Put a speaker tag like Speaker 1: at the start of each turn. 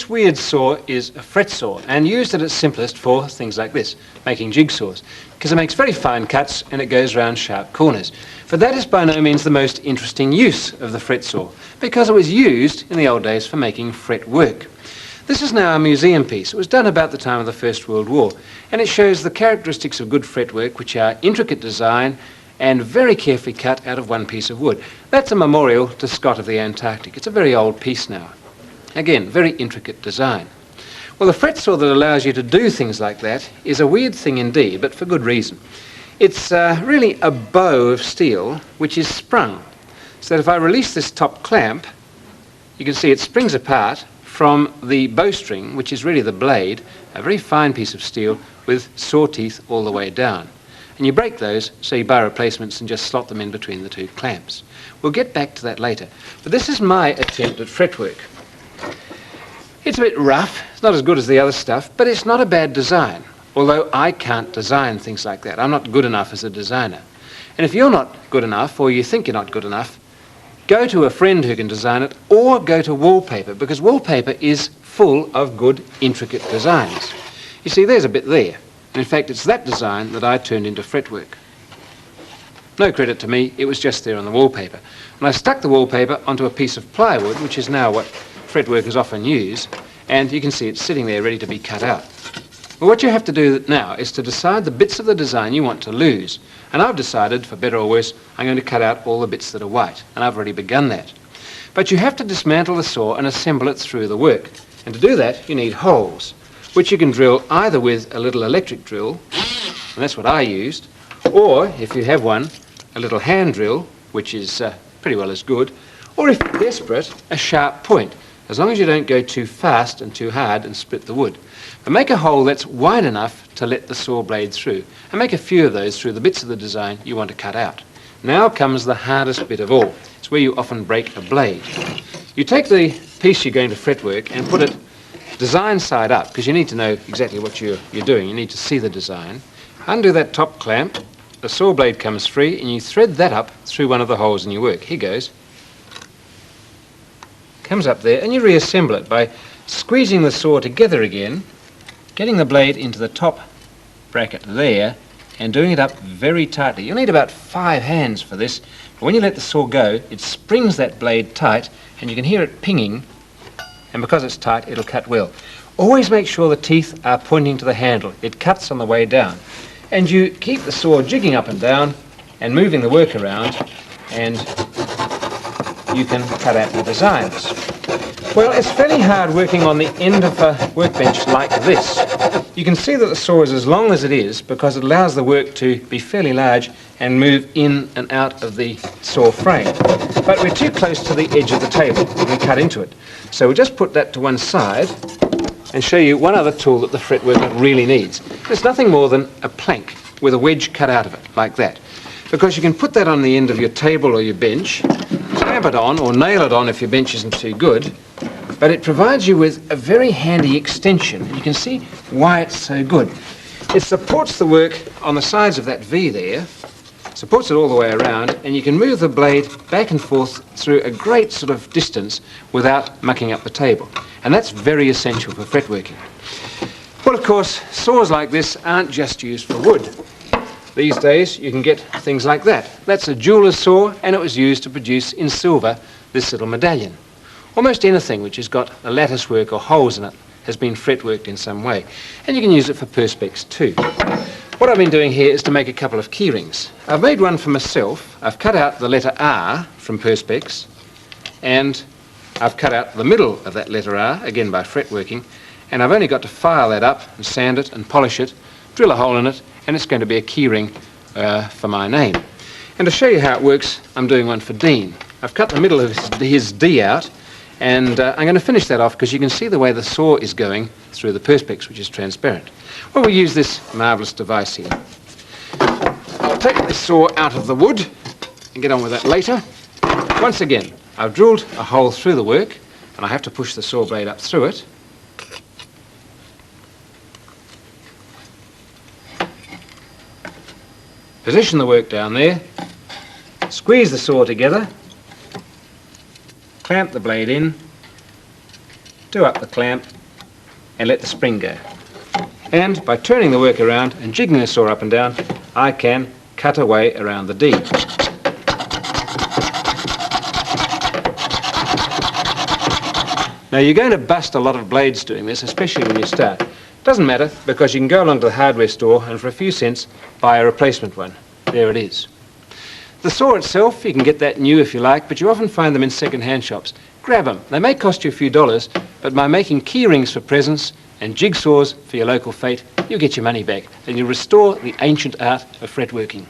Speaker 1: This weird saw is a fret saw and used at its simplest for things like this, making jigsaws, because it makes very fine cuts and it goes round sharp corners. But that is by no means the most interesting use of the fret saw, because it was used in the old days for making fretwork. This is now a museum piece. It was done about the time of the First World War, and it shows the characteristics of good fretwork, which are intricate design and very carefully cut out of one piece of wood. That's a memorial to Scott of the Antarctic. It's a very old piece now. Again, very intricate design. Well, the fret saw that allows you to do things like that is a weird thing indeed, but for good reason. It's really a bow of steel which is sprung, so that if I release this top clamp, you can see it springs apart from the bowstring, which is really the blade, a very fine piece of steel with saw teeth all the way down. And you break those, so you buy replacements and just slot them in between the two clamps. We'll get back to that later. But this is my attempt at fretwork. It's a bit rough, it's not as good as the other stuff, but it's not a bad design, although I can't design things like that. I'm not good enough as a designer. And if you're not good enough, or you think you're not good enough, go to a friend who can design it, or go to wallpaper, because wallpaper is full of good, intricate designs. You see, there's a bit there. And in fact, it's that design that I turned into fretwork. No credit to me, it was just there on the wallpaper. And I stuck the wallpaper onto a piece of plywood, which is now what fretworkers often use, and you can see it's sitting there ready to be cut out. Well, what you have to do now is to decide the bits of the design you want to lose. And I've decided, for better or worse, I'm going to cut out all the bits that are white, and I've already begun that. But you have to dismantle the saw and assemble it through the work. And to do that, you need holes, which you can drill either with a little electric drill, and that's what I used, or, if you have one, a little hand drill, which is pretty well as good, or if you're desperate, a sharp point, as long as you don't go too fast and too hard and split the wood. But make a hole that's wide enough to let the saw blade through, and make a few of those through the bits of the design you want to cut out. Now comes the hardest bit of all. It's where you often break a blade. You take the piece you're going to fretwork and put it design side up, because you need to know exactly what you're doing. You need to see the design. Undo that top clamp, the saw blade comes free, and you thread that up through one of the holes in your work. Here goes. Comes up there, and you reassemble it by squeezing the saw together again, getting the blade into the top bracket there, and doing it up very tightly. You'll need about 5 hands for this, but when you let the saw go, it springs that blade tight, and you can hear it pinging, and because it's tight, it'll cut well. Always make sure the teeth are pointing to the handle. It cuts on the way down. And you keep the saw jigging up and down, and moving the work around, and you can cut out your designs. Well, it's fairly hard working on the end of a workbench like this. You can see that the saw is as long as it is because it allows the work to be fairly large and move in and out of the saw frame. But we're too close to the edge of the table and we cut into it. So we'll just put that to one side and show you one other tool that the fretworker really needs. It's nothing more than a plank with a wedge cut out of it, like that. Because you can put that on the end of your table or your bench, clamp it on or nail it on if your bench isn't too good, but it provides you with a very handy extension. You can see why it's so good. It supports the work on the sides of that V there, supports it all the way around, and you can move the blade back and forth through a great sort of distance without mucking up the table. And that's very essential for fretworking. Well, of course, saws like this aren't just used for wood. These days you can get things like that. That's a jeweler's saw, and it was used to produce in silver this little medallion. Almost anything which has got a lattice work or holes in it has been fretworked in some way. And you can use it for perspex too. What I've been doing here is to make a couple of key rings. I've made one for myself. I've cut out the letter R from perspex, and I've cut out the middle of that letter R, again by fretworking, and I've only got to file that up and sand it and polish it, drill a hole in it, and it's going to be a key ring for my name. And to show you how it works, I'm doing one for Dean. I've cut the middle of his D out, and I'm going to finish that off because you can see the way the saw is going through the perspex, which is transparent. Well, we'll use this marvellous device here. I'll take the saw out of the wood and get on with that later. Once again, I've drilled a hole through the work, and I have to push the saw blade up through it. Position the work down there, squeeze the saw together, clamp the blade in, do up the clamp, and let the spring go. And by turning the work around and jigging the saw up and down, I can cut away around the D. Now you're going to bust a lot of blades doing this, especially when you start. Doesn't matter, because you can go along to the hardware store and for a few cents buy a replacement one. There it is. The saw itself, you can get that new if you like, but you often find them in second-hand shops. Grab them. They may cost you a few dollars, but by making key rings for presents and jigsaws for your local fete, you'll get your money back and you'll restore the ancient art of fretworking.